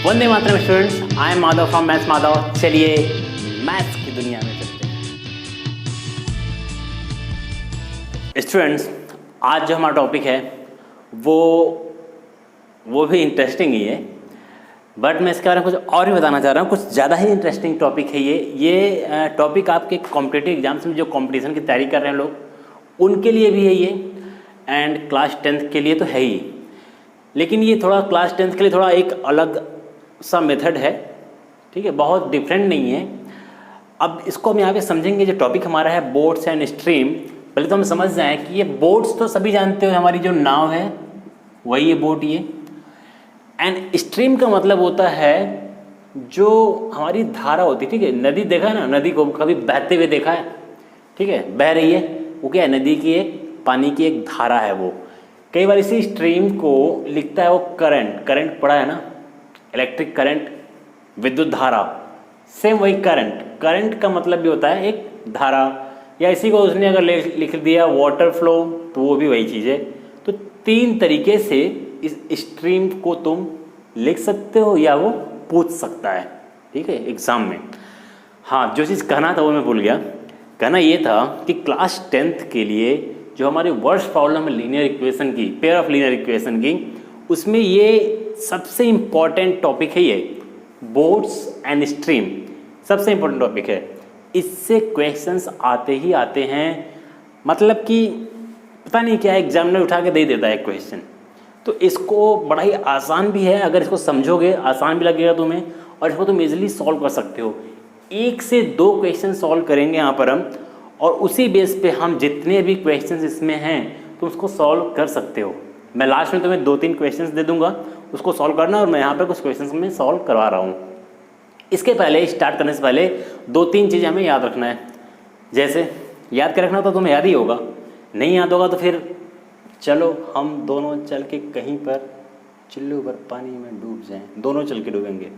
Vande Mataram students, I am Madhav from maths Madhav. चलिए maths की दुनिया में चलते हैं। स्टूडेंट्स, आज जो हमारा टॉपिक है वो भी इंटरेस्टिंग ही है, बट मैं इसके बारे में कुछ और भी बताना चाह रहा हूँ। कुछ ज़्यादा ही इंटरेस्टिंग टॉपिक है ये टॉपिक आपके कॉम्पिटिटिव एग्जाम्स में जो कंपटीशन की तैयारी कर रहे हैं लोग, उनके लिए भी है ये, एंड क्लास 10th के लिए तो है ही। लेकिन ये थोड़ा क्लास 10th के लिए थोड़ा एक अलग सा मेथड है, ठीक है, बहुत डिफरेंट नहीं है। अब इसको हम यहाँ पे समझेंगे। जो टॉपिक हमारा है बोट्स एंड स्ट्रीम, पहले तो हम समझ जाएं कि ये बोट्स तो सभी जानते हो, हमारी जो नाव है वही है बोट ये। एंड स्ट्रीम का मतलब होता है जो हमारी धारा होती है, ठीक है। नदी देखा है ना, नदी को कभी बहते हुए देखा है, ठीक है, बह रही है, वो क्या है, नदी की एक पानी की एक धारा है वो। कई बार इसी स्ट्रीम को लिखता है वो करंट पड़ा है ना, इलेक्ट्रिक करंट, विद्युत धारा, सेम वही करंट का मतलब भी होता है एक धारा। या इसी को उसने अगर लिख दिया वाटर फ्लो, तो वो भी वही चीज़ है। तो 3 तरीके से इस स्ट्रीम को तुम लिख सकते हो या वो पूछ सकता है, ठीक है, एग्जाम में। हाँ, जो चीज़ कहना था वो मैं भूल गया। कहना ये था कि क्लास 10th के लिए जो हमारी वर्स्ट प्रॉब्लम है लीनियर इक्वेशन की, पेयर ऑफ लीनियर इक्वेशन की, उसमें ये सबसे इम्पॉर्टेंट टॉपिक है ये बोट्स एंड स्ट्रीम, सबसे इम्पोर्टेंट टॉपिक है। इससे क्वेश्चंस आते ही आते हैं, मतलब कि पता नहीं क्या एग्जामिनर उठा के दे देता है क्वेश्चन। तो इसको बड़ा ही आसान भी है, अगर इसको समझोगे आसान भी लगेगा तुम्हें, और इसको तुम इजीली सॉल्व कर सकते हो। 1 से 2 क्वेश्चन सॉल्व करेंगे यहाँ पर हम, और उसी बेस पे हम जितने भी क्वेश्चंस इसमें हैं तुम उसको सॉल्व कर सकते हो। मैं लास्ट में तुम्हें 2-3 क्वेश्चंस दे दूंगा, उसको सॉल्व करना, और मैं यहाँ पे कुछ क्वेश्चंस में सॉल्व करवा रहा हूँ। इसके पहले, स्टार्ट करने से पहले 2-3 चीज़ें हमें याद रखना है। जैसे याद कर रखना तो तुम्हें याद ही होगा, नहीं याद होगा तो फिर चलो हम दोनों चल के कहीं पर चुल्लू पर पानी में डूब जाएं, दोनों चल के डूबेंगे।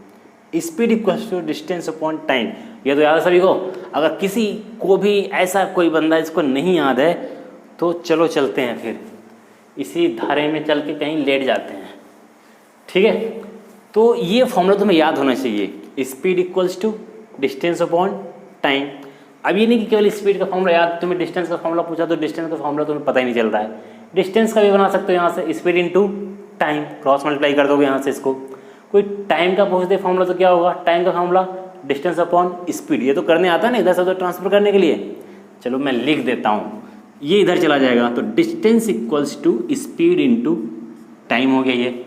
Speed equals to distance upon time, ये तो याद है सभी को। अगर किसी को भी ऐसा कोई बंदा जिसको नहीं याद है तो चलो चलते हैं, फिर इसी धारे में चल के कहीं लेट जाते हैं, ठीक है। तो ये फॉर्मूला तुम्हें याद होना चाहिए, speed equals to distance upon time. अब ये नहीं कि केवल स्पीड का फॉर्मूला याद, तुम्हें डिस्टेंस का फॉर्मूला पूछा तो डिस्टेंस का फॉर्मूला तुम्हें पता ही नहीं चल रहा है। डिस्टेंस का भी बना सकते हो यहाँ से, speed into time, cross multiply कर दोगे यहाँ से इसको। कोई टाइम का पूछ दे फॉर्मूला तो क्या होगा, टाइम का फॉर्मूला डिस्टेंस अपॉन स्पीड। ये तो करने आता है ना, इधर से उधर ट्रांसफर करने के लिए। चलो मैं लिख देता हूँ, ये इधर चला जाएगा, तो distance equals to speed into time हो गया ये।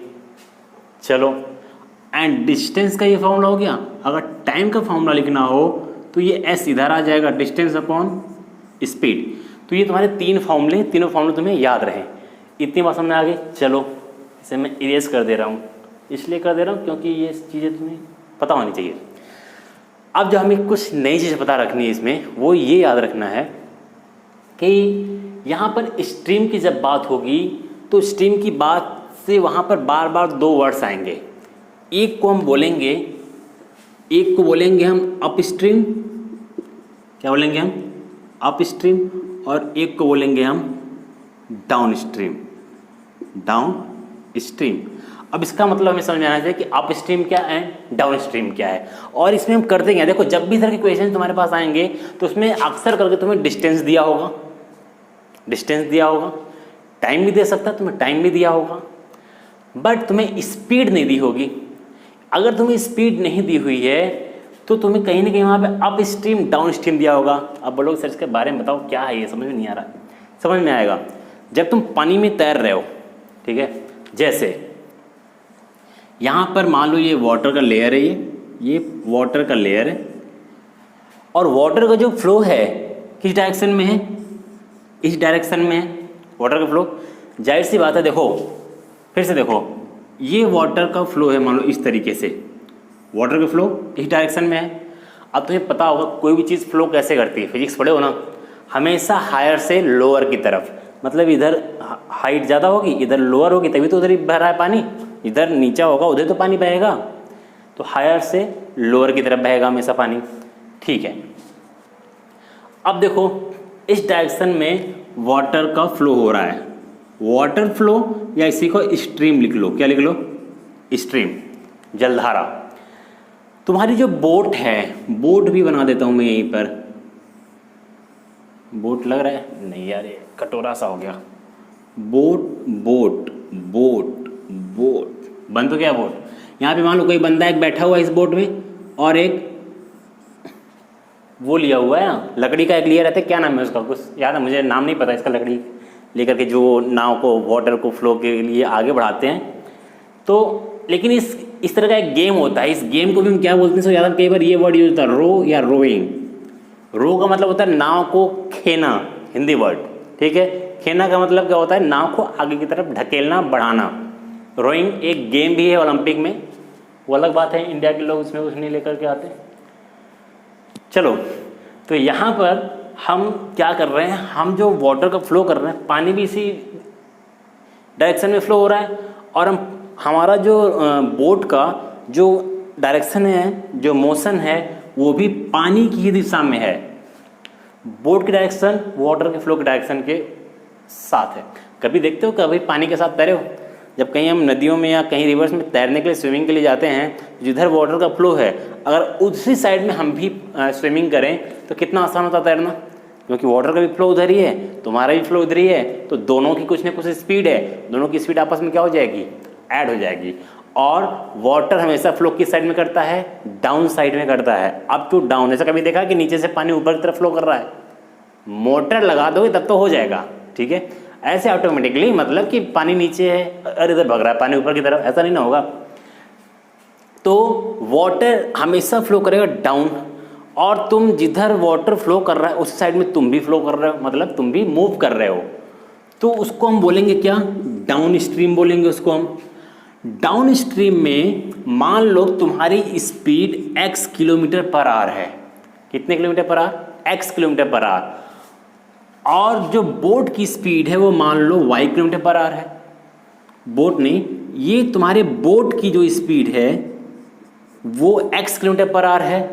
चलो, एंड डिस्टेंस का ये फॉर्मूला हो गया। अगर टाइम का फॉर्मूला लिखना हो तो ये एस इधर आ जाएगा, डिस्टेंस अपॉन स्पीड। तो ये तुम्हारे 3 फॉर्मूले, तीनों फॉर्मूले तुम्हें याद रहे। इतनी बात समझ आ गई। चलो इसे मैं इरेज कर दे रहा हूँ, इसलिए कर दे रहा हूँ क्योंकि ये चीज़ें तुम्हें पता होनी चाहिए। अब जो हमें कुछ नई चीज़ पता रखनी है इसमें, वो ये याद रखना है कि यहाँ पर स्ट्रीम की जब बात होगी तो स्ट्रीम की बात से वहाँ पर बार बार 2 वर्ड्स आएंगे। एक को हम बोलेंगे, एक को बोलेंगे हम अपस्ट्रीम, क्या बोलेंगे हम, अपस्ट्रीम, और एक को बोलेंगे हम डाउनस्ट्रीम, डाउनस्ट्रीम। अब इसका मतलब हमें समझ में आना चाहिए कि अपस्ट्रीम क्या है, डाउनस्ट्रीम क्या है, और इसमें हम करते क्या। देखो, जब भी इधर के क्वेश्चन तुम्हारे पास आएंगे तो उसमें अक्सर करके तुम्हें डिस्टेंस दिया होगा, टाइम भी दे सकता है, तुम्हें टाइम भी दिया होगा, बट तुम्हें स्पीड नहीं दी होगी। अगर तुम्हें स्पीड नहीं दी हुई है तो तुम्हें कहीं ना कहीं वहाँ पे अप स्ट्रीम डाउन स्ट्रीम दिया होगा। अब बोलोगे सर इसके बारे में बताओ क्या है ये, समझ में नहीं आ रहा। समझ में आएगा जब तुम पानी में तैर रहे हो, ठीक है। जैसे यहाँ पर मान लो ये वाटर का लेयर है, ये वाटर का लेयर है, और वाटर का जो फ्लो है किस डायरेक्शन में है, इस डायरेक्शन में है वाटर का फ्लो। जाहिर सी बात है, देखो फिर से देखो, ये वाटर का फ्लो है, मान लो इस तरीके से वाटर का फ्लो इस डायरेक्शन में है। अब तुम्हें पता होगा कोई भी चीज़ फ्लो कैसे करती है, फिजिक्स पढ़े हो ना, हमेशा हायर से लोअर की तरफ, मतलब इधर हाइट ज़्यादा होगी, इधर लोअर होगी, तभी तो उधर ही बह रहा है पानी। इधर नीचा होगा, उधर तो पानी बहेगा, तो हायर से लोअर की तरफ बहेगा हमेशा पानी, ठीक है। अब देखो इस डायरेक्शन में वाटर का फ्लो हो रहा है, वाटर फ्लो, या इसी को स्ट्रीम लिख लो, क्या लिख लो, स्ट्रीम। जलधारा। तुम्हारी जो बोट है, बोट भी बना देता हूँ मैं यहीं पर, बोट लग रहा है नहीं यार, ये कटोरा सा हो गया। बोट बोट बोट बोट बन तो क्या बोट। यहाँ पे मान लो कोई बंदा एक बैठा हुआ है इस बोट में, और एक वो लिया हुआ है ना, लकड़ी का एक लिया रहता है, क्या नाम है उसका, कुछ याद है मुझे, नाम नहीं पता इसका, लकड़ी लेकर के जो नाव को, वाटर को फ्लो के लिए आगे बढ़ाते हैं। तो लेकिन इस तरह का एक गेम होता है, इस गेम को भी हम क्या बोलते हैं, सो याद है कई बार ये वर्ड यूज होता है, रो या रोइंग। रो का मतलब होता है नाव को खेना, हिंदी वर्ड, ठीक है। खेना का मतलब क्या होता है, नाव को आगे की तरफ ढकेलना, बढ़ाना। रोइंग एक गेम भी है ओलंपिक में, वो अलग बात है, इंडिया के लोग उसमें कुछ नहीं लेकर के आते। चलो, तो यहाँ पर हम क्या कर रहे हैं, हम जो वाटर का फ्लो कर रहे हैं, पानी भी इसी डायरेक्शन में फ्लो हो रहा है, और हमारा जो बोट का जो डायरेक्शन है, जो मोशन है, वो भी पानी की ही दिशा में है। बोट की डायरेक्शन वाटर के फ्लो के डायरेक्शन के साथ है। कभी देखते हो, कभी पानी के साथ तैरे हो? जब कहीं हम नदियों में या कहीं रिवर्स में तैरने के लिए, स्विमिंग के लिए जाते हैं, जिधर वाटर का फ्लो है, अगर उसी साइड में हम भी स्विमिंग करें तो कितना आसान होता तैरना, क्योंकि वाटर का भी फ्लो उधर ही है, तुम्हारा भी फ्लो उधर ही है, तो दोनों की कुछ ना कुछ स्पीड है, दोनों की स्पीड आपस में क्या हो जाएगी, ऐड हो जाएगी। और वाटर हमेशा फ्लो किस साइड में करता है, डाउन साइड में करता है, अप टू डाउन। ऐसा कभी देखा कि नीचे से पानी ऊपर की तरफ फ्लो कर रहा है? मोटर लगा दोगे तब तो हो जाएगा, ठीक है। ऐसे ऑटोमेटिकली, मतलब कि पानी नीचे है और इधर भग रहा है पानी ऊपर की तरफ, ऐसा नहीं ना होगा। तो वाटर हमेशा फ्लो करेगा डाउन, और तुम जिधर वाटर फ्लो कर रहा है उस साइड में तुम भी फ्लो कर रहे हो, मतलब तुम भी मूव कर रहे हो। तो उसको हम बोलेंगे क्या, डाउन स्ट्रीम बोलेंगे उसको हम। डाउन स्ट्रीम में मान लो तुम्हारी speed x kilometre per our है। कितने kilometre per our? x kilometre per our. और जो बोट की स्पीड है वो मान लो y किलोमीटर पर आवर है। बोट नहीं, ये तुम्हारे बोट की जो स्पीड है वो x किलोमीटर पर आवर है,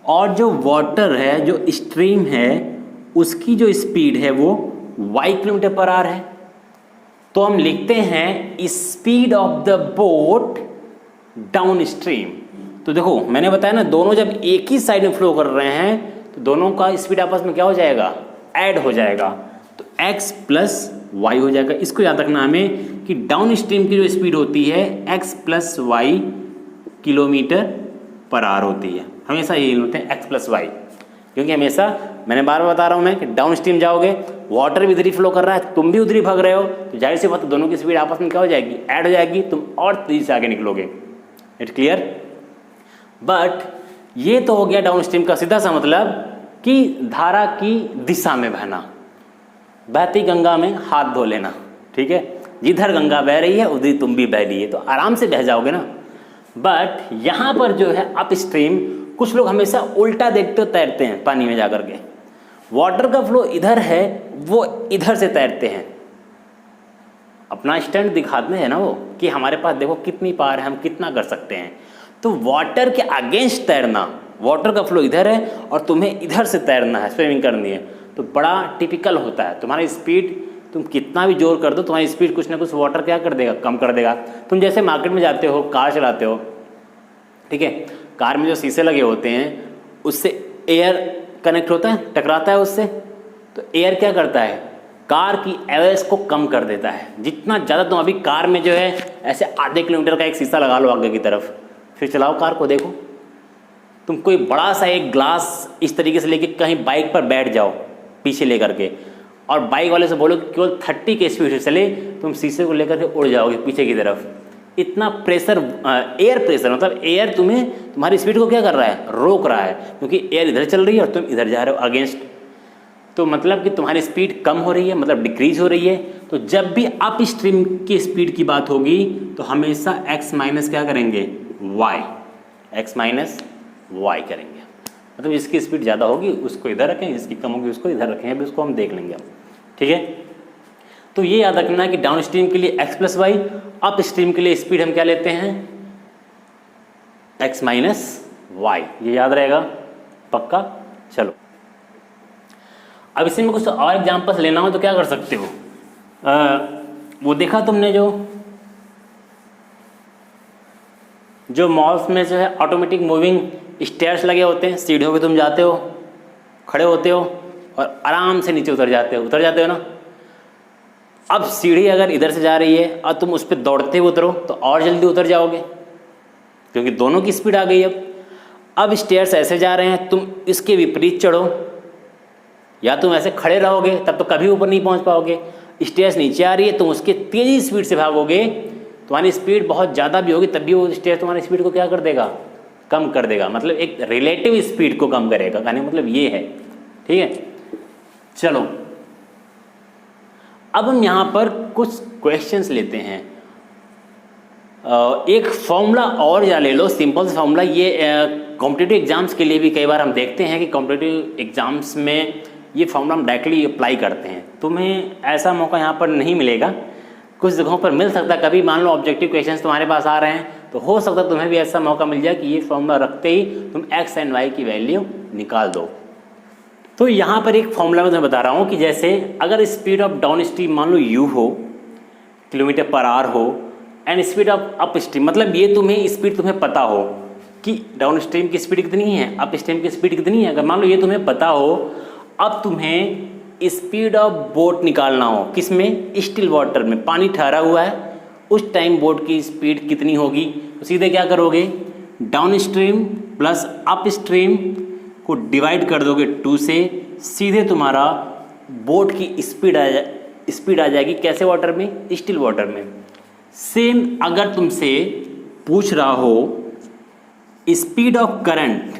और जो वाटर है, जो स्ट्रीम है, उसकी जो स्पीड है वो y किलोमीटर पर आवर है। तो हम लिखते हैं speed of the boat down stream. तो देखो मैंने बताया ना, दोनों जब एक ही साइड में फ्लो कर रहे हैं तो दोनों का स्पीड आपस में क्या हो जाएगा, ऐड हो जाएगा, तो x प्लस वाई हो जाएगा। इसको याद रखना हमें कि डाउन स्ट्रीम की जो स्पीड होती है x plus y kilometre per hour होती है। हमेशा यही होते हैं x प्लस वाई, क्योंकि हमेशा मैंने बार बार बता रहा हूँ मैं कि डाउन स्ट्रीम जाओगे, वाटर भी उधर ही फ्लो कर रहा है, तुम भी उधर ही भाग रहे हो, तो जाहिर सी बात है दोनों की स्पीड आपस में क्या हो जाएगी, ऐड हो जाएगी, तुम और तेजी से आगे निकलोगे। It clear? बट ये तो हो गया डाउन स्ट्रीम का सीधा सा मतलब कि धारा की दिशा में बहना, बहती गंगा में हाथ धो लेना, ठीक है। जिधर गंगा बह रही है उधर तुम भी बह रही है, तो आराम से बह जाओगे ना। बट यहाँ पर जो है अप स्ट्रीम, कुछ लोग हमेशा उल्टा देखते तैरते हैं पानी में जाकर के। वाटर का फ्लो इधर है, वो इधर से तैरते हैं, अपना स्टैंड दिखाते हैं ना वो, कि हमारे पास देखो कितनी पावर है, हम कितना कर सकते हैं। तो वाटर के अगेंस्ट तैरना, वाटर का फ्लो इधर है और तुम्हें इधर से तैरना है, स्विमिंग करनी है, तो बड़ा टिपिकल होता है। तुम्हारी स्पीड, तुम कितना भी जोर कर दो, तुम्हारी स्पीड कुछ ना कुछ वाटर क्या कर देगा, कम कर देगा। तुम जैसे मार्केट में जाते हो, कार चलाते हो, ठीक है, कार में जो शीशे लगे होते हैं उससे एयर कनेक्ट होता है, टकराता है उससे, तो एयर क्या करता है, कार की एवरेज को कम कर देता है। जितना ज़्यादा तुम अभी कार में जो है ऐसे आधे किलोमीटर का एक शीशा लगा लो आगे की तरफ, फिर चलाओ कार को, देखो तुम कोई बड़ा सा एक ग्लास इस तरीके से लेके कहीं बाइक पर बैठ जाओ पीछे लेकर के, और बाइक वाले से बोलो कि केवल 30 के स्पीड से चले, तुम शीशे को लेकर के उड़ जाओगे पीछे की तरफ। इतना प्रेशर, एयर प्रेशर, मतलब एयर तुम्हें, तुम्हारी स्पीड को क्या कर रहा है, रोक रहा है, क्योंकि एयर इधर चल रही है और तुम इधर जा रहे हो अगेंस्ट। तो मतलब कि तुम्हारी स्पीड कम हो रही है, मतलब डिक्रीज हो रही है। तो जब भी अप स्ट्रीम की स्पीड की बात होगी तो हमेशा x माइनस क्या करेंगे, y, x माइनस y करेंगे। मतलब जिसकी स्पीड ज़्यादा होगी उसको इधर रखें, जिसकी कम होगी उसको इधर रखें, अभी उसको हम देख लेंगे अब, ठीक है। तो ये याद रखना है कि डाउन स्ट्रीम के लिए x plus y, upstream के लिए स्पीड हम क्या लेते हैं, x माइनस वाई, ये याद रहेगा पक्का। चलो अब इसी में कुछ और एग्जाम्पल्स लेना हो तो क्या कर सकते हो, वो देखा तुमने जो मॉल्स में जो है ऑटोमेटिक मूविंग स्टेयर्स लगे होते हैं, सीढ़ियों पे तुम जाते हो, खड़े होते हो और आराम से नीचे उतर जाते हो ना। अब सीढ़ी अगर इधर से जा रही है और तुम उस पर दौड़ते हुए उतरो तो और जल्दी उतर जाओगे, क्योंकि दोनों की स्पीड आ गई। अब स्टेयर्स ऐसे जा रहे हैं, तुम इसके विपरीत चढ़ो या तुम ऐसे खड़े रहोगे तब तो कभी ऊपर नहीं पहुंच पाओगे। स्टेयर्स नीचे आ रही है, तुम उसके तेज़ी स्पीड से भागोगे, तुम्हारी स्पीड बहुत ज़्यादा भी होगी तब भी वो स्टेयर्स तुम्हारी स्पीड को क्या कर देगा, कम कर देगा। मतलब एक रिलेटिव स्पीड को कम करेगा, कहने मतलब ये है। ठीक है, चलो अब हम यहाँ पर कुछ क्वेश्चंस लेते हैं। एक फॉर्मूला और या ले लो, सिंपल सा फॉर्मूला। ये कॉम्पिटिटिव एग्जाम्स के लिए भी कई बार हम देखते हैं कि कॉम्पिटिटिव एग्जाम्स में ये फॉर्मूला हम डायरेक्टली अप्लाई करते हैं। तुम्हें ऐसा मौका यहाँ पर नहीं मिलेगा, कुछ जगहों पर मिल सकता है। कभी मान लो ऑब्जेक्टिव क्वेश्चंस तुम्हारे पास आ रहे हैं तो हो सकता है तुम्हें भी ऐसा मौका मिल जाए कि ये फॉर्मूला रखते ही तुम एक्स एंड वाई की वैल्यू निकाल दो। तो यहाँ पर एक फॉर्मूला मैं तुम्हें बता रहा हूँ कि जैसे अगर स्पीड ऑफ डाउन स्ट्रीम मान लो u हो, किलोमीटर पर आवर हो, and speed of up stream, मतलब ये तुम्हें स्पीड तुम्हें पता हो कि डाउन स्ट्रीम की स्पीड कितनी है, अप स्ट्रीम की स्पीड कितनी है। अगर मान लो ये तुम्हें पता हो, अब तुम्हें स्पीड ऑफ बोट निकालना हो, किस में, स्टिल वाटर में, पानी ठहरा हुआ है, उस टाइम बोट की स्पीड कितनी होगी। तो सीधे क्या करोगे, down stream plus up stream को डिवाइड कर दोगे 2 से, सीधे तुम्हारा बोट की स्पीड आ जाएगी कैसे वाटर में, स्टिल वाटर में। सेम अगर तुमसे पूछ रहा हो speed of current,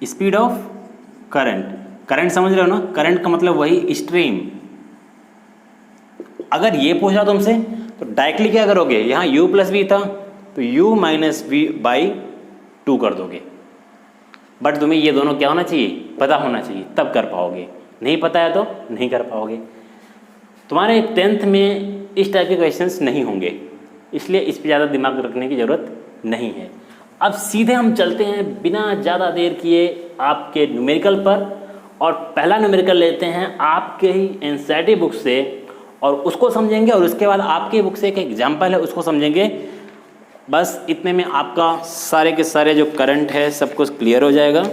speed of current, current समझ रहे हो ना, करंट का मतलब वही स्ट्रीम। अगर ये पूछ रहा तुमसे तो डायरेक्टली क्या करोगे, यहाँ u प्लस वी था तो u माइनस वी बाई 2 कर दोगे। बट तुम्हें ये दोनों क्या होना चाहिए, पता होना चाहिए, तब कर पाओगे। नहीं पता है तो नहीं कर पाओगे। तुम्हारे 10th में इस टाइप के क्वेश्चंस नहीं होंगे, इसलिए इस पर ज़्यादा दिमाग रखने की ज़रूरत नहीं है। अब सीधे हम चलते हैं बिना ज़्यादा देर किए आपके न्यूमेरिकल पर, और पहला न्यूमेरिकल लेते हैं आपके ही एनसीईआरटी बुक से और उसको समझेंगे, और उसके बाद आपके बुक से एक एग्जाम्पल है उसको समझेंगे। बस इतने में आपका सारे के सारे जो करंट है सब कुछ क्लियर हो जाएगा।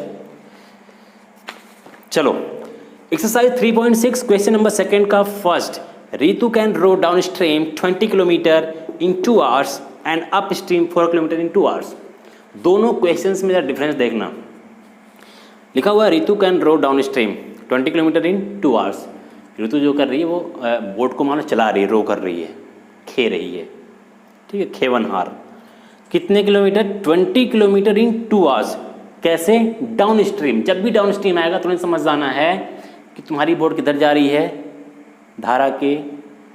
चलो एक्सरसाइज 3.6 क्वेश्चन नंबर 2 का first, Ritu can row downstream 20 kilometre in 2 hours and upstream 4 kilometre in 2 hours. दोनों क्वेश्चंस में जरा डिफरेंस देखना। लिखा हुआ है Ritu can row downstream 20 kilometre in 2 hours. Ritu जो कर रही है वो बोट को मानो चला रही है, रो कर रही है, खे रही है, ठीक है, खेवनहार। कितने किलोमीटर, 20 किलोमीटर इन 2 आवर्स। कैसे, डाउन स्ट्रीम। जब भी डाउन स्ट्रीम आएगा तुम्हें समझ जाना है कि तुम्हारी बोट किधर जा रही है, धारा के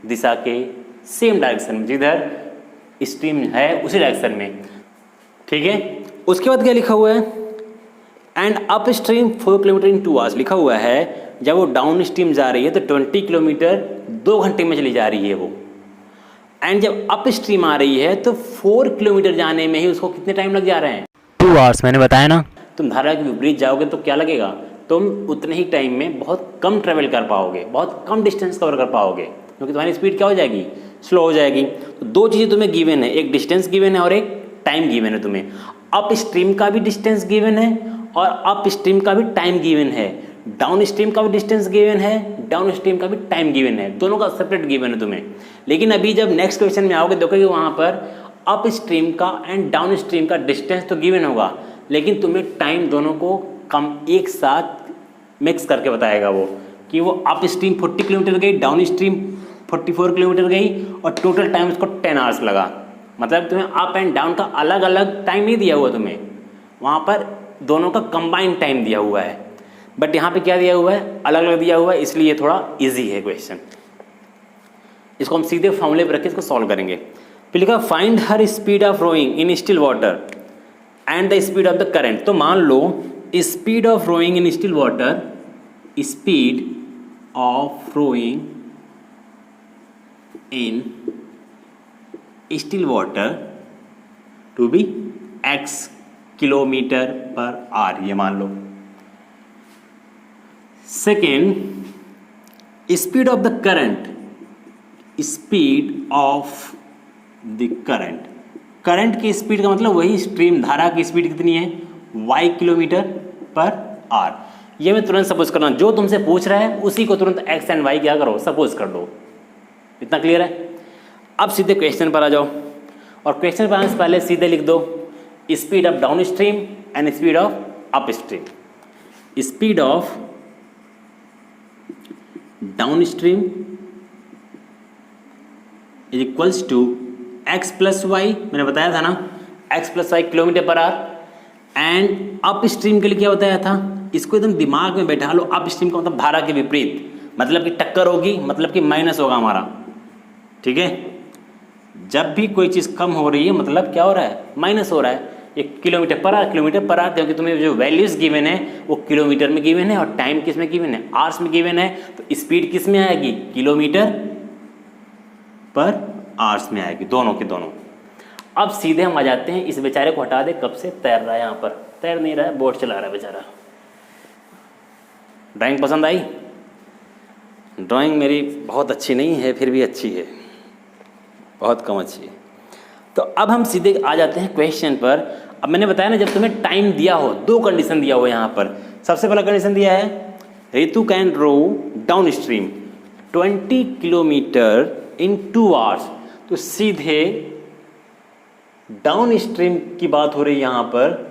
दिशा के सेम डायरेक्शन में, जिधर स्ट्रीम है उसी डायरेक्शन में, ठीक है। उसके बाद क्या लिखा हुआ है, and upstream 4 kilometre in 2 hours. लिखा हुआ है जब वो डाउन स्ट्रीम जा रही है तो 20 किलोमीटर 2 घंटे में चली जा रही है वो, एंड जब अप स्ट्रीम आ रही है तो 4 किलोमीटर जाने में ही उसको कितने टाइम लग जा रहे हैं, 2 आवर्स। मैंने बताया ना, तुम धारा के विपरीत जाओगे तो क्या लगेगा, तुम उतने ही टाइम में बहुत कम ट्रेवल कर पाओगे, बहुत कम डिस्टेंस कवर कर पाओगे, क्योंकि तुम्हारी स्पीड क्या हो जाएगी, स्लो हो जाएगी। तो 2 चीज़ें तुम्हें गिवन है, एक डिस्टेंस गिवन है और एक टाइम गिवन है तुम्हें। अप स्ट्रीम का भी डिस्टेंस गिवन है और अप स्ट्रीम का भी टाइम गिवन है, डाउन स्ट्रीम का भी डिस्टेंस गिवन है, डाउन स्ट्रीम का भी टाइम गिवन है, दोनों का सेपरेट गिवन है तुम्हें। लेकिन अभी जब नेक्स्ट क्वेश्चन में आओगे देखोगे वहाँ पर अप स्ट्रीम का एंड डाउन स्ट्रीम का डिस्टेंस तो गिवन होगा, लेकिन तुम्हें टाइम दोनों को कम एक साथ मिक्स करके बताएगा वो, कि वो अप स्ट्रीम 40 किलोमीटर गई, डाउन स्ट्रीम 44 किलोमीटर गई और टोटल टाइम उसको 10 आवर्स लगा। मतलब तुम्हें अप एंड डाउन का अलग अलग टाइम नहीं दिया हुआ तुम्हें, वहाँ पर दोनों का कंबाइंड टाइम दिया हुआ है। बट यहाँ पे क्या दिया हुआ है, अलग अलग दिया हुआ है, इसलिए ये थोड़ा इजी है क्वेश्चन। इसको हम सीधे फॉर्मूले पर रख के इसको सॉल्व करेंगे। फिर लिखा find her speed of rowing in still water and the speed of the current. तो मान लो speed of rowing in still water, speed of rowing in still water to be x kilometre per hour, ये मान लो। Second, speed of the current, speed of the current current की speed का मतलब वही स्ट्रीम धारा की स्पीड कितनी है, y किलोमीटर पर आर। ये मैं तुरंत सपोज करना, जो तुमसे पूछ रहा है उसी को तुरंत x एंड y क्या करो, सपोज कर दो। इतना क्लियर है? अब सीधे क्वेश्चन पर आ जाओ, और क्वेश्चन पर आने से पहले सीधे लिख दो speed of downstream and speed of upstream. Speed of downstream is equals to x plus y, मैंने बताया था ना, x plus y kilometre per hour. And upstream के लिए क्या बताया था, इसको एकदम दिमाग में बैठा लो। अप स्ट्रीम का मतलब धारा के विपरीत, मतलब कि टक्कर होगी, मतलब कि माइनस होगा हमारा। ठीक है, जब भी कोई चीज़ कम हो रही है मतलब क्या हो रहा है, माइनस हो रहा है। ये किलोमीटर पर आवर, क्योंकि तुम्हें जो वैल्यूज गिवन है वो किलोमीटर में गिवन है और टाइम किस में गिवन है, आवर्स में गिवन है। तो स्पीड किस में आएगी, किलोमीटर पर आवर्स में आएगी, दोनों के दोनों। अब सीधे हम आ जाते हैं, इस बेचारे को हटा दे, कब से तैर रहा है, यहाँ पर तैर नहीं रहा है, बोट चला रहा है बेचारा। ड्राइंग पसंद आई? ड्राइंग मेरी बहुत अच्छी नहीं है, फिर भी अच्छी है, बहुत कम अच्छी है। तो अब हम सीधे आ जाते हैं क्वेश्चन पर। अब मैंने बताया ना, जब तुम्हें टाइम दिया हो, दो कंडीशन दिया हो यहाँ पर। सबसे पहला कंडीशन दिया है Ritu can row downstream 20 kilometre in 2 hours. तो सीधे डाउन स्ट्रीम की बात हो रही है यहाँ पर।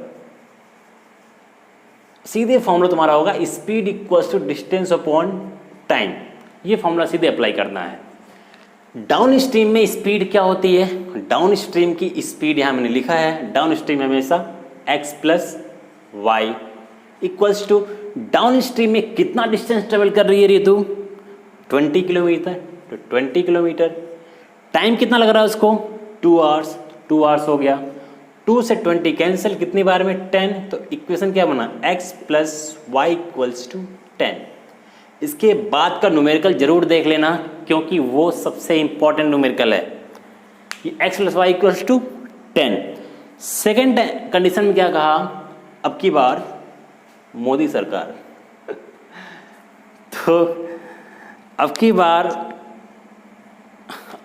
सीधे फॉर्मूला तुम्हारा होगा speed equals to distance upon time. ये फॉर्मूला सीधे अप्लाई करना है। डाउन स्ट्रीम में स्पीड क्या होती है, डाउन स्ट्रीम की स्पीड यहां मैंने लिखा है, डाउन स्ट्रीम हमेशा x plus y equals to, downstream में कितना डिस्टेंस ट्रेवल कर रही है रितु, 20 किलोमीटर। तो 20 किलोमीटर, टाइम कितना लग रहा है उसको, 2 आवर्स। 2 आवर्स हो गया, 2 से 20 कैंसिल, कितनी बार में, 10। तो इक्वेशन क्या बना, x plus y equals to 10। इसके बाद का न्यूमेरिकल जरूर देख लेना, क्योंकि वो सबसे इंपॉर्टेंट न्यूमेरिकल है। ये x plus y equals to 10। Second condition में क्या कहा, अब की बार मोदी सरकार तो अब की बार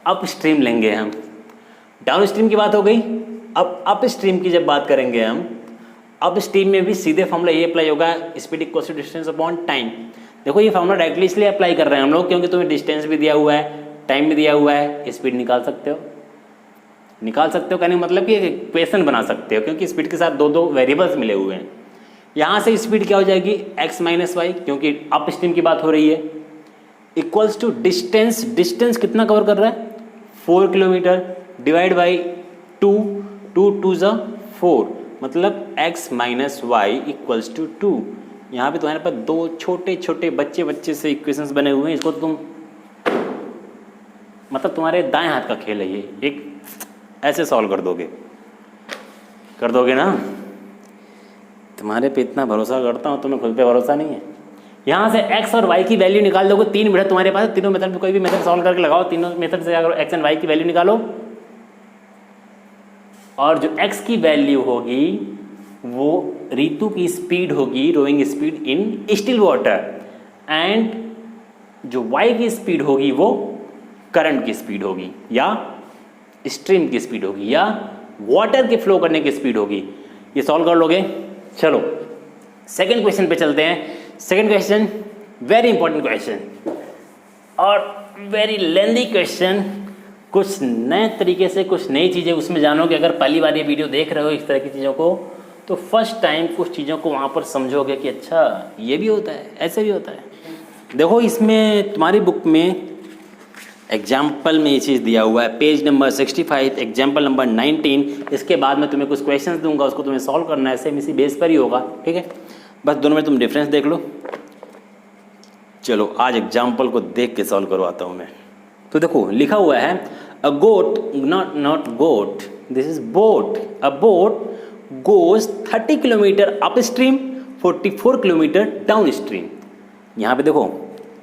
अप स्ट्रीम लेंगे हम। डाउन स्ट्रीम की बात हो गई, अब अप स्ट्रीम की जब बात करेंगे हम, अप स्ट्रीम में भी सीधे फॉर्मूला ये अप्लाई होगा, speed equals to distance upon time. देखो ये फॉर्मूला डायरेक्टली इसलिए अप्लाई कर रहे हैं हम लोग, क्योंकि तुम्हें डिस्टेंस भी दिया हुआ है, टाइम भी दिया हुआ है, स्पीड निकाल सकते हो। निकाल सकते हो कहने मतलब कि एक इक्वेशन बना सकते हो, क्योंकि स्पीड के साथ दो दो वेरिएबल्स मिले हुए हैं। यहाँ से स्पीड क्या हो जाएगी, x माइनस वाई, क्योंकि अप स्ट्रीम की बात हो रही है, इक्वल्स टू डिस्टेंस। डिस्टेंस कितना कवर कर रहा है, 4 किलोमीटर डिवाइड बाई 2, 2 2 ज़ा 4, मतलब x minus y equals to 2। यहाँ पे तुम्हारे पास दो छोटे छोटे बच्चे से इक्वेशंस बने हुए हैं। इसको तुम मतलब तुम्हारे दाएं हाथ का खेल है ये, एक ऐसे सॉल्व कर दोगे ना। तुम्हारे पे इतना भरोसा करता हूँ, तुम्हें खुद पे भरोसा नहीं है। यहाँ से x और y की वैल्यू निकाल दोगे, 3 मेथड तुम्हारे पास है, तीनों मेथड में कोई भी मेथड सॉल्व करके लगाओ, तीनों मेथड से अगर x एंड y की वैल्यू निकालो, और जो x की वैल्यू होगी वो रितु की स्पीड होगी, rowing speed in still water, and जो y की स्पीड होगी वो करंट की स्पीड होगी, या स्ट्रीम की स्पीड होगी, या वाटर के फ्लो करने की स्पीड होगी। ये सॉल्व कर लोगे। चलो सेकंड क्वेश्चन पे चलते हैं। Second question very important question और वेरी लेंदी क्वेश्चन। कुछ नए तरीके से कुछ नई चीज़ें उसमें जानोगे। अगर पहली बार ये वीडियो देख रहे हो इस तरह की चीज़ों को, तो फर्स्ट टाइम कुछ चीज़ों को वहाँ पर समझोगे कि अच्छा ये भी होता है, ऐसे भी होता है। देखो इसमें तुम्हारी बुक में एग्जाम्पल में ये चीज़ दिया हुआ है, पेज नंबर 65, एग्जाम्पल नंबर 19। इसके बाद में तुम्हें कुछ क्वेश्चंस दूंगा, उसको तुम्हें सॉल्व करना है, सेम इसी बेस पर ही होगा, ठीक है। बस दोनों में तुम डिफरेंस देख लो। चलो आज एग्जाम्पल को देख के सॉल्व करवाता हूँ मैं। तो देखो लिखा हुआ है a goat, not goat, this is boat. A boat goes 30 kilometre upstream, 44 kilometre downstream. यहाँ पे देखो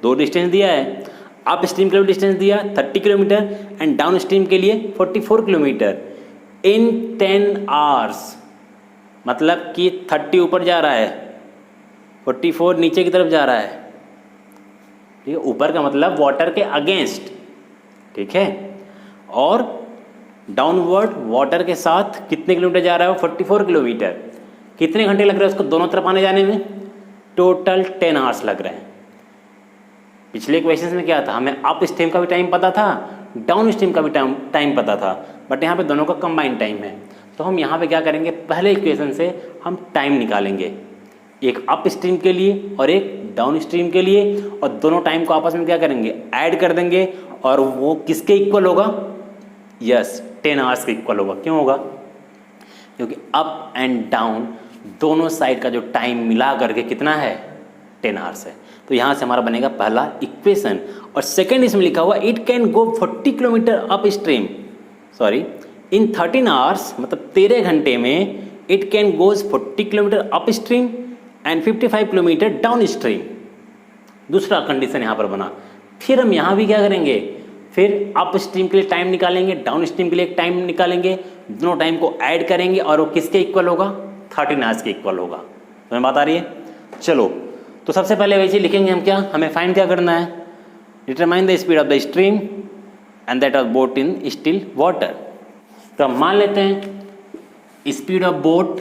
दो डिस्टेंस दिया है, अप स्ट्रीम के लिए डिस्टेंस दिया 30 किलोमीटर एंड डाउन स्ट्रीम के लिए 44 किलोमीटर इन 10 आवर्स। मतलब कि 30 ऊपर जा रहा है, 44 नीचे की तरफ जा रहा है, ठीक है। ऊपर का मतलब वाटर के अगेंस्ट, ठीक है। और डाउनवर्ड वाटर के साथ कितने किलोमीटर जा रहा है वो 44 किलोमीटर। कितने घंटे लग रहे हैं उसको दोनों तरफ आने जाने में? टोटल 10 आवर्स लग रहे हैं। पिछले क्वेश्चन में क्या था, हमें अप स्ट्रीम का भी टाइम पता था, डाउन स्ट्रीम का भी टाइम पता था, बट यहाँ पे दोनों का कंबाइंड टाइम है। तो हम यहाँ पे क्या करेंगे, पहले इक्वेशन से हम टाइम निकालेंगे, एक अप स्ट्रीम के लिए और एक डाउन स्ट्रीम के लिए, और दोनों टाइम को आपस में क्या करेंगे, ऐड कर देंगे, और वो किसके इक्वल होगा? यस, 10 आवर्स के इक्वल होगा। क्यों होगा? क्योंकि अप एंड डाउन दोनों साइड का जो टाइम मिला करके कितना है? 10 आवर्स है। तो यहाँ से हमारा बनेगा पहला इक्वेशन। और सेकेंड इसमें लिखा हुआ it can go 40 kilometre up stream, sorry in 13 hours, मतलब 13 घंटे में it can goes 40 kilometre up stream and 55 kilometre down stream. दूसरा कंडीशन यहाँ पर बना। फिर हम यहाँ भी क्या करेंगे, फिर अप स्ट्रीम के लिए टाइम निकालेंगे, डाउन स्ट्रीम के लिए एक टाइम निकालेंगे, दोनों टाइम को ऐड करेंगे और वो किसके इक्वल होगा? 13 आवर्स के इक्वल होगा। तुम्हें बात आ रही है? चलो, तो सबसे पहले वैसे लिखेंगे हम क्या, हमें फाइंड क्या करना है, determine the speed of the stream and that of boat in still water. तो हम मान लेते हैं स्पीड ऑफ बोट,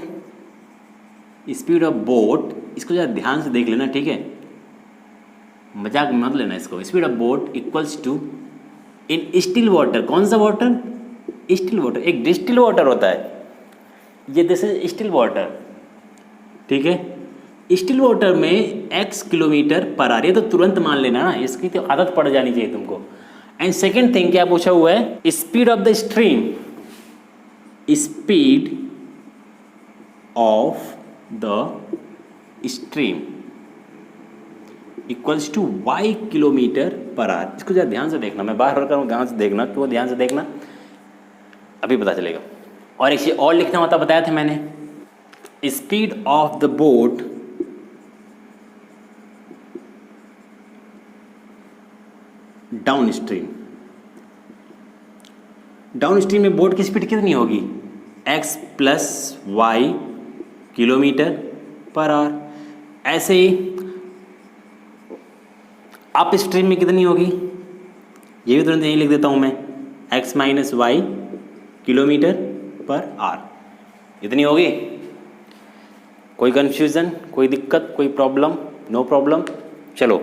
इसको जरा ध्यान से देख लेना, ठीक है, मजाक मत लेना इसको। Speed of boat equals to in still water, कौन सा वाटर? Still water. एक डिस्टिल वाटर होता है, ये दिस इज स्टिल वाटर, ठीक है। स्टिल वाटर में x किलोमीटर पर आवर, ये तो तुरंत मान लेना ना, इसकी तो आदत पड़ जानी चाहिए तुमको। एंड सेकेंड थिंग क्या पूछा हुआ है, speed of the stream, speed of the stream equals to y kilometre per hour. इसको जरा ध्यान से देखना, मैं बार बार करूँ, ध्यान से देखना, तो ध्यान से देखना, अभी पता चलेगा। और एक चीज और लिखना होता बताया था मैंने, speed of the boat down stream. Down stream में बोट की स्पीड कितनी होगी? x+y kilometre per our. ऐसे ही अप स्ट्रीम में कितनी होगी, ये भी तुरंत यहीं लिख देता हूं मैं, x-y किलोमीटर पर आवर। इतनी होगी? कोई कंफ्यूजन, कोई दिक्कत, कोई प्रॉब्लम? No problem. चलो,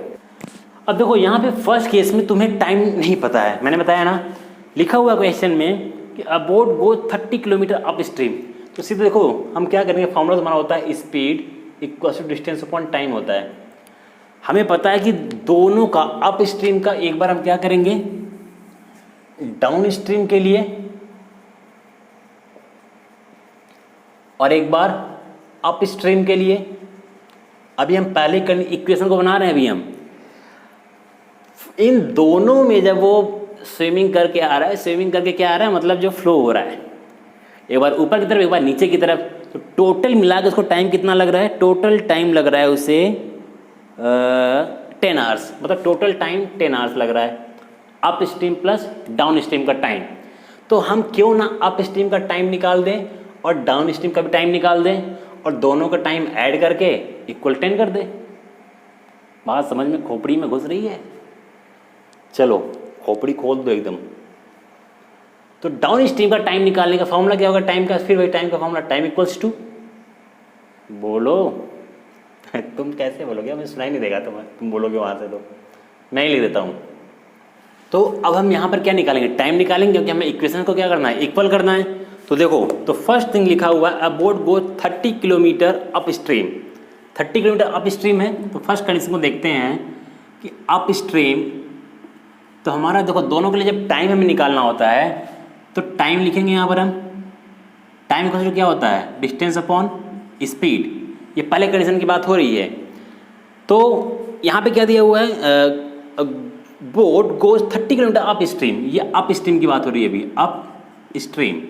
अब देखो यहाँ पे फर्स्ट केस में तुम्हें टाइम नहीं पता है, मैंने बताया ना, लिखा हुआ क्वेश्चन में कि अ बोट गो 30 किलोमीटर अप स्ट्रीम। तो सीधे देखो हम क्या करेंगे, फॉर्मूला तुम्हारा होता है speed equal to distance upon time होता है। हमें पता है कि दोनों का अप स्ट्रीम का एक बार हम क्या करेंगे, डाउन स्ट्रीम के लिए और एक बार अप स्ट्रीम के लिए। अभी हम पहले इक्वेशन को बना रहे हैं, अभी हम इन दोनों में जब वो स्विमिंग करके आ रहा है, स्विमिंग करके क्या आ रहा है, मतलब जो फ्लो हो रहा है, एक बार ऊपर की तरफ एक बार नीचे की तरफ, तो टोटल मिला के उसको टाइम कितना लग रहा है? टोटल टाइम लग रहा है उसे 10 आवर्स, मतलब टोटल टाइम 10 आवर्स लग रहा है, up stream plus down stream का टाइम। तो हम क्यों ना अप स्ट्रीम का टाइम निकाल दें और डाउन स्ट्रीम का भी टाइम निकाल दें और दोनों का टाइम ऐड करके इक्वल 10 कर दें। बात समझ में, खोपड़ी में घुस रही है? चलो खोपड़ी खोल दो एकदम। तो डाउन स्ट्रीम का टाइम निकालने का फॉर्मूला क्या होगा? टाइम का, फिर वही टाइम का फॉर्मूला, टाइम इक्वल्स टू, बोलो तुम कैसे बोलोगे, मुझे सुनाई नहीं देगा तुम्हें, तुम बोलोगे वहां से, तो मैं ही लिख देता हूं। तो अब हम यहां पर क्या निकालेंगे? टाइम निकालेंगे, क्योंकि हमें इक्वेशन को क्या करना है? इक्वल करना है। तो देखो, तो फर्स्ट थिंग लिखा हुआ है अ बोट गो 30 kilometre up stream. 30 kilometre up stream है, तो फर्स्ट कंडीशन को देखते हैं कि अप स्ट्रीम, तो हमारा देखो दोनों के लिए जब टाइम हमें निकालना होता है तो टाइम लिखेंगे यहाँ पर हम, टाइम का क्या होता है? Distance upon speed. ये पहले कंडीशन की बात हो रही है। तो यहाँ पे क्या दिया हुआ है? Boat goes 30 kilometre up stream, ये अप स्ट्रीम की बात हो रही है अभी, अप स्ट्रीम।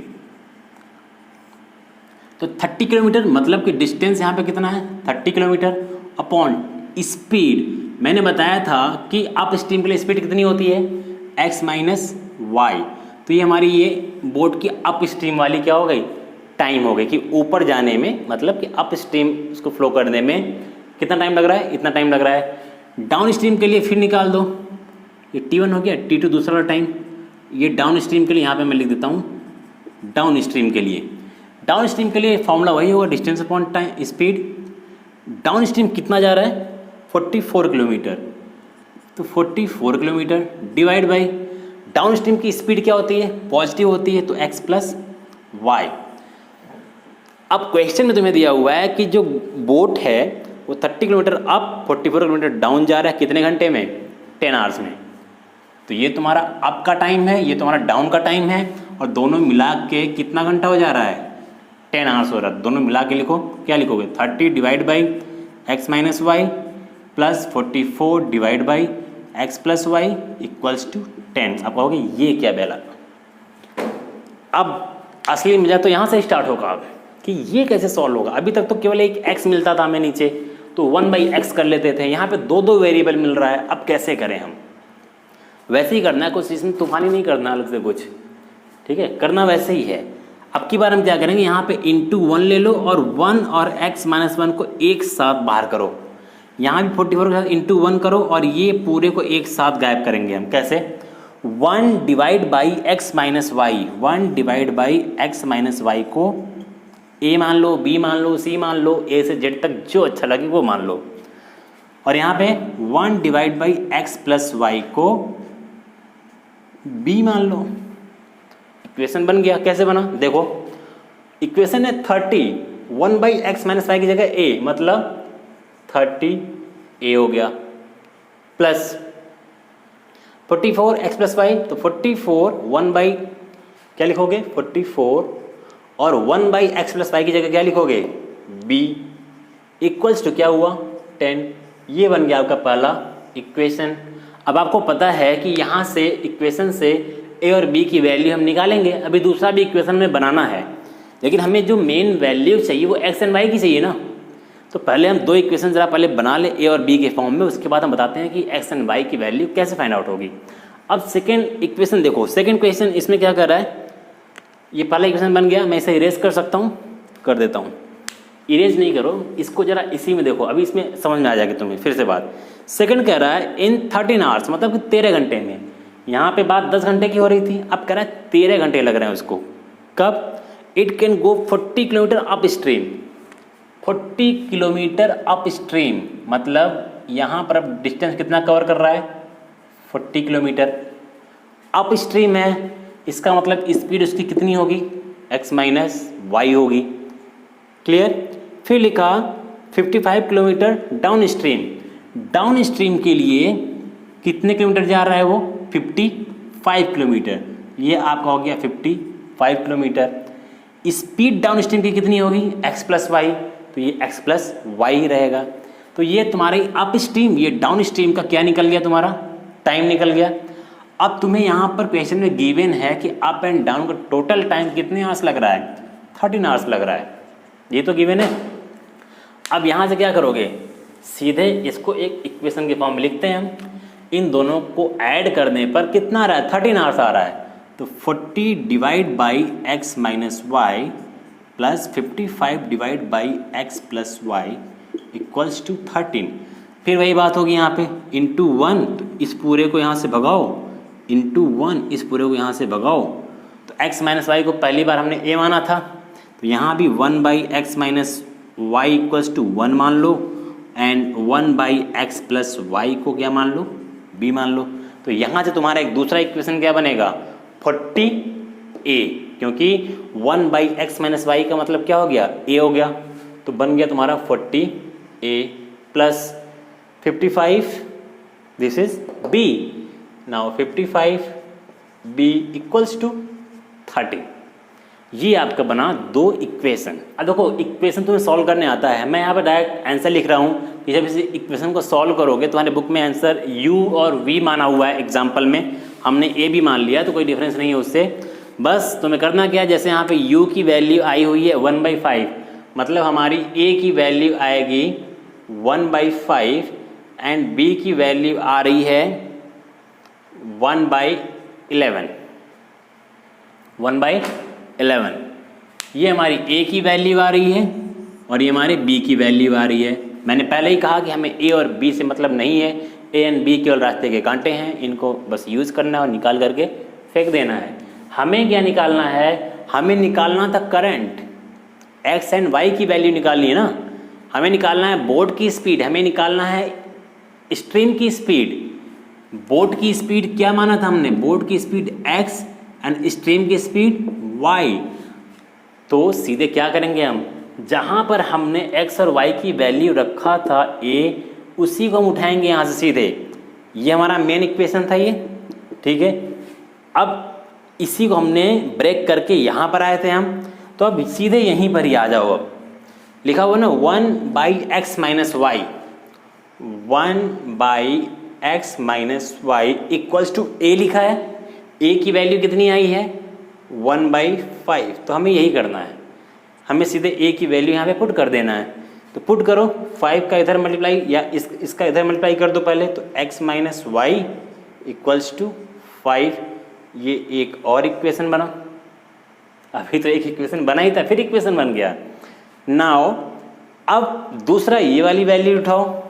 तो 30 किलोमीटर मतलब कि डिस्टेंस यहाँ पे कितना है? 30 किलोमीटर अपॉन स्पीड। मैंने बताया था कि अप स्ट्रीम के लिए स्पीड कितनी होती है? x-y। तो ये हमारी ये बोट की अप स्ट्रीम वाली क्या हो गई? टाइम हो गई, कि ऊपर जाने में, मतलब कि अप स्ट्रीम उसको फ्लो करने में कितना टाइम लग रहा है? इतना टाइम लग रहा है। डाउन स्ट्रीम के लिए फिर निकाल दो, ये t1 हो गया, t2 दूसरा वाला टाइम। ये डाउन स्ट्रीम के लिए यहाँ पे मैं लिख देता हूँ डाउन स्ट्रीम के लिए। डाउन स्ट्रीम के लिए फॉर्मूला वही होगा, distance upon time speed. Down stream कितना जा रहा है, 44 किलोमीटर, तो 44 kilometre divide by down stream की स्पीड क्या होती है, पॉजिटिव होती है, तो x+y। अब क्वेश्चन में तुम्हें दिया हुआ है कि जो बोट है वो 30 किलोमीटर अप 44 किलोमीटर डाउन जा रहा है, कितने घंटे में, 10 आवर्स में। तो ये तुम्हारा अप का टाइम है, ये तुम्हारा डाउन का टाइम है, और दोनों मिला के कितना घंटा हो जा रहा है, 10 आवर्स हो रहा है। दोनों मिला के लिखो, क्या लिखोगे, 30 divide by x-y plus 44 divide by x+y equals to 10। आप कहोगे ये क्या बेला। अब असली मजा तो यहाँ से स्टार्ट होगा अब कि ये कैसे सॉल्व होगा। अभी तक तो केवल एक x मिलता था हमें नीचे, तो 1/x कर लेते थे, यहाँ पे दो वेरिएबल मिल रहा है। अब कैसे करें हम, वैसे ही करना है, कुछ इसमें तूफानी नहीं करना अलग से कुछ, ठीक है, करना वैसे ही है। अब की बार हम क्या करेंगे, यहाँ पे इंटू 1 ले लो और 1 और x-1 को एक साथ बाहर करो। यहाँ भी 44 के साथ इंटू 1 करो और ये पूरे को एक साथ गायब करेंगे हम। कैसे, 1 divide by x-y, 1 divide by x-y को a मान लो, b मान लो, c मान लो, a से z तक जो अच्छा लगे वो मान लो। और यहाँ पे 1 डिवाइड बाई x+y को b मान लो। इक्वेशन बन गया। कैसे बना, देखो इक्वेशन है 30, 1/x-y की जगह a, मतलब 30a हो गया, प्लस 44 x+y, तो 44 1 बाई क्या लिखोगे, 44 और 1/x+y की जगह क्या लिखोगे, b इक्वल्स टू क्या हुआ, 10। ये बन गया आपका पहला इक्वेशन। अब आपको पता है कि यहाँ से इक्वेशन से a और b की वैल्यू हम निकालेंगे। अभी दूसरा भी इक्वेशन में बनाना है, लेकिन हमें जो मेन वैल्यू चाहिए वो x एंड y की चाहिए ना। तो पहले हम दो इक्वेशन जरा पहले बना ले a और b के फॉर्म में, उसके बाद हम बताते हैं कि x एंड y की वैल्यू कैसे फाइंड आउट होगी। अब सेकेंड इक्वेशन देखो, सेकेंड क्वेश्चन इसमें क्या कर रहा है, ये पहला इक्वेशन बन गया, मैं इसे इरेज कर सकता हूँ, कर देता हूँ। इरेज नहीं करो इसको, जरा इसी में देखो, अभी इसमें समझ में आ जाएगी तुम्हें। फिर से बात, सेकंड कह रहा है इन 13 आवर्स, मतलब कि 13 घंटे में। यहाँ पे बात 10 घंटे की हो रही थी, अब कह रहा है 13 घंटे लग रहे हैं उसको। कब, it can go 40 kilometre up stream, 40 kilometre up stream, मतलब यहाँ पर अब डिस्टेंस कितना कवर कर रहा है, 40 किलोमीटर अप स्ट्रीम है। इसका मतलब स्पीड उसकी कितनी होगी, x-y होगी। क्लियर। फिर लिखा 55 kilometre down stream, down stream के लिए कितने किलोमीटर जा रहा है वो, 55 किलोमीटर। ये आपका हो गया 55 किलोमीटर। स्पीड डाउन स्ट्रीम की कितनी होगी, x+y, तो ये x+y रहेगा। तो ये तुम्हारी अप स्ट्रीम, ये डाउन स्ट्रीम का क्या निकल गया, तुम्हारा टाइम निकल गया। अब तुम्हें यहाँ पर क्वेश्चन में गिवन है कि अप एंड डाउन का टोटल टाइम कितने आवर्स लग रहा है, 13 आवर्स लग रहा है, ये तो गिवन है। अब यहाँ से क्या करोगे, सीधे इसको एक इक्वेशन के फॉर्म में लिखते हैं हम। इन दोनों को ऐड करने पर कितना आ रहा है, 13 आवर्स आ रहा है। तो 40 divide by x-y plus 55 divide by x+y equals to 13। फिर वही बात होगी यहाँ पे, इंटू 1, तो इस पूरे को यहाँ से भगाओ, इंटू 1 इस पूरे को यहाँ से भगाओ। तो x-y को पहली बार हमने a माना था, तो यहाँ भी 1/x-y इक्वल्स टू 1 मान लो, एंड 1/x+y को क्या मान लो, b मान लो। तो यहाँ से तुम्हारा एक दूसरा इक्वेशन क्या बनेगा, 40a, क्योंकि 1/x-y का मतलब क्या हो गया, a हो गया। तो बन गया तुम्हारा 40a plus 55, this is b। Now 55b equals to 30। ये आपका बना दो इक्वेशन। अब देखो इक्वेशन तुम्हें सॉल्व करने आता है, मैं यहाँ पर डायरेक्ट आंसर लिख रहा हूँ कि जब इस इक्वेशन को सॉल्व करोगे तुम्हारे बुक में आंसर u और v माना हुआ है। एग्जाम्पल में हमने a भी मान लिया, तो कोई डिफरेंस नहीं है उससे। बस तुम्हें करना क्या है, जैसे यहाँ पे u की वैल्यू आई हुई है 1/5, मतलब हमारी a की वैल्यू आएगी 1/5 एंड b की वैल्यू आ रही है 1/11, 1/11। ये हमारी a की वैल्यू आ रही है और ये हमारे b की वैल्यू आ रही है। मैंने पहले ही कहा कि हमें a और b से मतलब नहीं है, a एंड b केवल रास्ते के कांटे हैं, इनको बस यूज़ करना है और निकाल करके फेंक देना है। हमें क्या निकालना है, हमें निकालना था करंट, एक्स एंड वाई की वैल्यू निकालनी है ना, हमें निकालना है बोट की स्पीड, हमें निकालना है स्ट्रीम की स्पीड। बोट की स्पीड क्या माना था हमने, बोट की स्पीड x एंड स्ट्रीम की स्पीड y। तो सीधे क्या करेंगे हम, जहां पर हमने x और y की वैल्यू रखा था a, उसी को हम उठाएंगे यहाँ से सीधे। ये हमारा मेन इक्वेशन था ये, ठीक है। अब इसी को हमने ब्रेक करके यहाँ पर आए थे हम, तो अब सीधे यहीं पर ही आ जाओ। अब लिखा हुआ ना 1/x minus y, 1/x minus y equals to a लिखा है। a की वैल्यू कितनी आई है 1/5, तो हमें यही करना है, हमें सीधे a की वैल्यू यहाँ पे पुट कर देना है। तो पुट करो, 5 का इधर मल्टीप्लाई या इसका इधर मल्टीप्लाई कर दो पहले, तो x minus y equals to 5। ये एक और इक्वेशन बना, अभी तो एक इक्वेशन बना ही था, फिर इक्वेशन बन गया। नाउ अब दूसरा ये वाली वैल्यू उठाओ,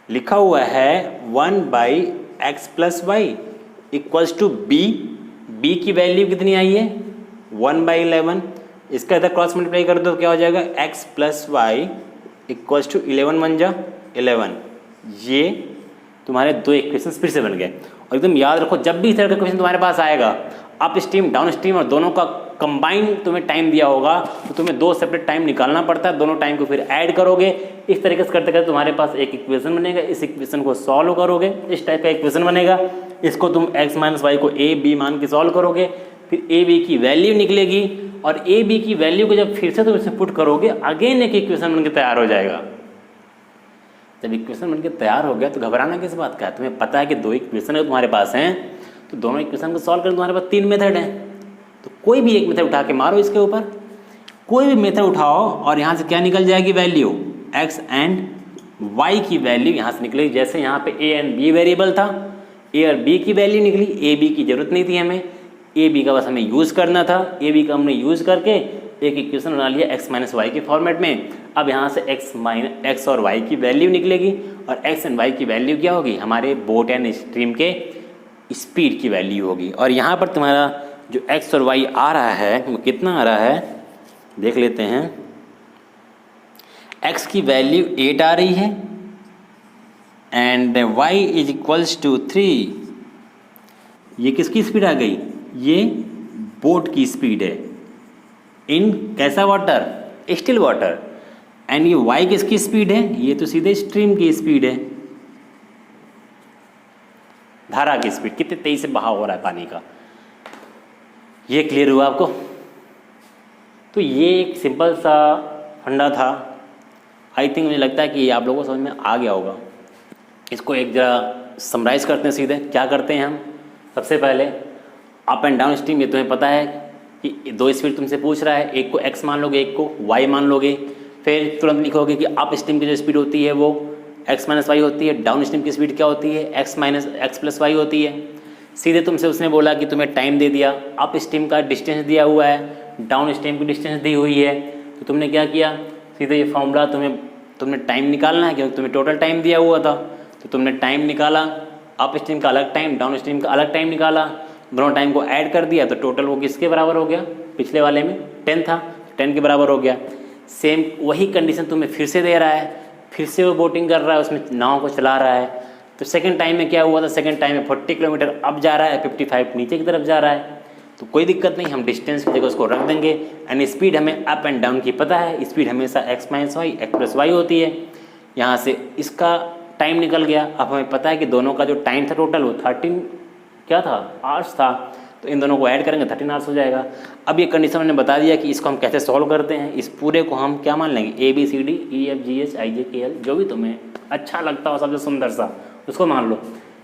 लिखा हुआ है 1/x+y equals to b। b की वैल्यू कितनी आई है 1/11, इसका इधर क्रॉस मल्टीप्लाई कर दो, क्या हो जाएगा x+y इक्वल्स टू 11 1 जा 11। ये तुम्हारे दो इक्वेशंस फिर से बन गए। और एकदम याद रखो, जब भी इस तरह का क्वेश्चन तुम्हारे पास आएगा, अप स्ट्रीम डाउन स्ट्रीम और दोनों का कंबाइन तुम्हें टाइम दिया होगा, तो तुम्हें दो सेपरेट टाइम निकालना पड़ता है, दोनों टाइम को फिर ऐड करोगे। इस तरीके से करते करते तुम्हारे पास एक इक्वेशन बनेगा, इस इक्वेशन को सॉल्व करोगे, इस टाइप का इक्वेशन बनेगा। इसको तुम x माइनस वाई को a b मान के सॉल्व करोगे, फिर a b की वैल्यू निकलेगी, और a b की वैल्यू को जब फिर से तुम इसमें पुट करोगे, अगेन एक इक्वेशन बनकर तैयार हो जाएगा। जब इक्वेशन बनकर तैयार हो गया तो घबराना किस बात का है, तुम्हें पता है कि दो इक्वेशन है तुम्हारे पास हैं, तो दोनों इक्वेशन को सॉल्व करने तुम्हारे पास 3 मेथड हैं। तो कोई भी एक मेथड उठा के मारो इसके ऊपर, कोई भी मेथड उठाओ और यहाँ से क्या निकल जाएगी वैल्यू, x एंड y की वैल्यू यहाँ से निकलेगी। जैसे यहाँ पे a एंड b वेरिएबल था, a और b की वैल्यू निकली, a b की जरूरत नहीं थी हमें, a b का बस हमें यूज़ करना था, a b का हमने यूज़ करके एक इक्वेशन बना लिया x माइनस वाई के फॉर्मेट में। अब यहाँ से x और y की वैल्यू निकलेगी, और x एंड y की वैल्यू क्या होगी, हमारे बोट एंड स्ट्रीम के स्पीड की वैल्यू होगी। और यहाँ पर तुम्हारा जो x और y आ रहा है वो कितना आ रहा है देख लेते हैं। x की वैल्यू 8 आ रही है and y is equals to 3। ये किसकी स्पीड आ गई, ये बोट की स्पीड है इन कैसा वाटर, स्टिल वाटर। एंड ये y किसकी स्पीड है, ये तो सीधे स्ट्रीम की स्पीड है, धारा की स्पीड, कितने तेजी से बहाव हो रहा है पानी का। ये क्लियर हुआ आपको। तो ये एक सिंपल सा फंडा था, आई थिंक मुझे लगता है कि आप लोगों को समझ में आ गया होगा। इसको एक जरा समराइज करते हैं सीधे। क्या करते हैं हम, सबसे पहले अप एंड डाउन स्ट्रीम, ये तुम्हें पता है कि दो स्पीड तुमसे पूछ रहा है, एक को x मान लोगे, एक को y मान लोगे। फिर तुरंत लिखोगे कि अप स्ट्रीम की जो स्पीड होती है वो x माइनस वाई होती है, डाउन स्ट्रीम की स्पीड क्या होती है, x minus x plus y होती है। सीधे तुमसे उसने बोला कि तुम्हें टाइम दे दिया, अप स्ट्रीम का डिस्टेंस दिया हुआ है, डाउन स्ट्रीम की डिस्टेंस दी हुई है, तो तुमने क्या किया, सीधे ये फॉर्मूला तुमने टाइम निकालना है क्योंकि तुम्हें टोटल टाइम दिया हुआ था, तो तुमने टाइम निकाला, अप स्ट्रीम का अलग टाइम, डाउन स्ट्रीम का अलग टाइम निकाला, दोनों टाइम को ऐड कर दिया, तो टोटल वो किसके बराबर हो गया, पिछले वाले में 10 था, 10 के बराबर हो गया। सेम वही कंडीशन तुम्हें फिर से दे रहा है, फिर से वो बोटिंग कर रहा है, उसमें नाव को चला रहा है। तो सेकंड टाइम में क्या हुआ था, सेकंड टाइम में 40 किलोमीटर अप जा रहा है, 55 नीचे की तरफ जा रहा है। तो कोई दिक्कत नहीं, हम डिस्टेंस की जगह उसको रख देंगे। एंड स्पीड हमें अप एंड डाउन की पता है, स्पीड हमेशा x minus y x plus y होती है। यहाँ से इसका टाइम निकल गया। अब हमें पता है कि दोनों का जो टाइम था टोटल वो 13 क्या था, आवर्स था, तो इन दोनों को ऐड करेंगे 13 आवर्स हो जाएगा। अब ये कंडीशन मैंने बता दिया कि इसको हम कैसे सॉल्व करते हैं। इस पूरे को हम क्या मान लेंगे, ABCDEFGHIJKL, जो भी तुम्हें अच्छा लगता हो सबसे सुंदर सा उसको मान लो।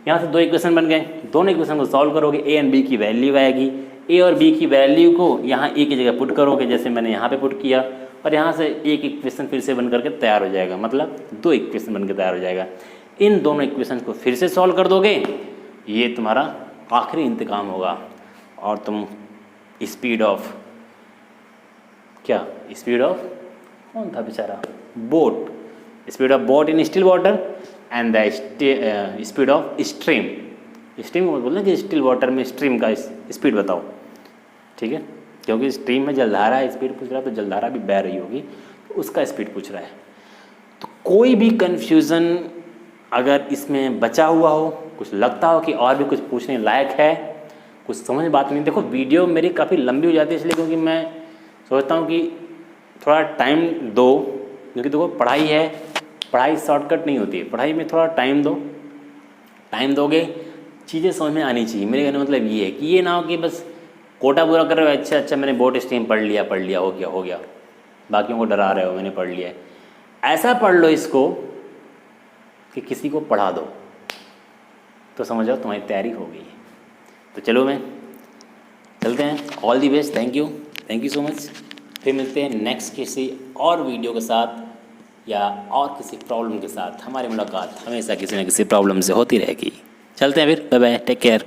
यहाँ से दो इक्वेशन बन गए, दोनों इक्वेशन को सॉल्व करोगे, A एंड B की वैल्यू आएगी। A और B की वैल्यू को यहाँ A की जगह पुट करोगे, जैसे मैंने यहाँ पे पुट किया, और यहाँ से एक इक्वेशन फिर से बन करके तैयार हो जाएगा, मतलब दो इक्वेशन बन के तैयार हो जाएगा। इन दोनों इक्वेशन को फिर से सॉल्व कर दोगे, ये तुम्हारा आखिरी इंतकाम होगा, और तुम स्पीड ऑफ क्या, स्पीड ऑफ कौन था बेचारा, boat, speed of boat in still water and the speed of stream को बोलते हैं कि स्टिल वाटर में स्ट्रीम का स्पीड बताओ, ठीक है। क्योंकि स्ट्रीम में जलधारा स्पीड पूछ रहा है तो जलधारा भी बह रही होगी, तो उसका स्पीड पूछ रहा है। तो कोई भी कन्फ्यूज़न अगर इसमें बचा हुआ हो, कुछ लगता हो कि और भी कुछ पूछने लायक है, कुछ समझ में बात नहीं, देखो वीडियो मेरी काफ़ी लंबी हो जाती है इसलिए क्योंकि मैं सोचता हूँ कि थोड़ा टाइम दो, क्योंकि देखो पढ़ाई है, पढ़ाई शॉर्टकट नहीं होती है, पढ़ाई में थोड़ा टाइम दो, टाइम दोगे चीज़ें समझ में आनी चाहिए। मेरे कहने का मतलब ये है कि ये ना हो कि बस कोटा पूरा कर रहे हो, अच्छा मैंने बोर्ड स्ट्रीम पढ़ लिया हो गया, बाकियों को डरा रहे हो मैंने पढ़ लिया है। ऐसा पढ़ लो इसको कि किसी को पढ़ा दो, तो समझ जाओ तुम्हारी तैयारी हो गई है। तो चलो मैं चलते हैं, all the best, thank you so much. फिर मिलते हैं नेक्स्ट किसी और वीडियो के साथ या और किसी प्रॉब्लम के साथ। हमारी मुलाकात हमेशा किसी न किसी प्रॉब्लम से होती रहेगी। चलते हैं फिर, बाय बाय, टेक केयर।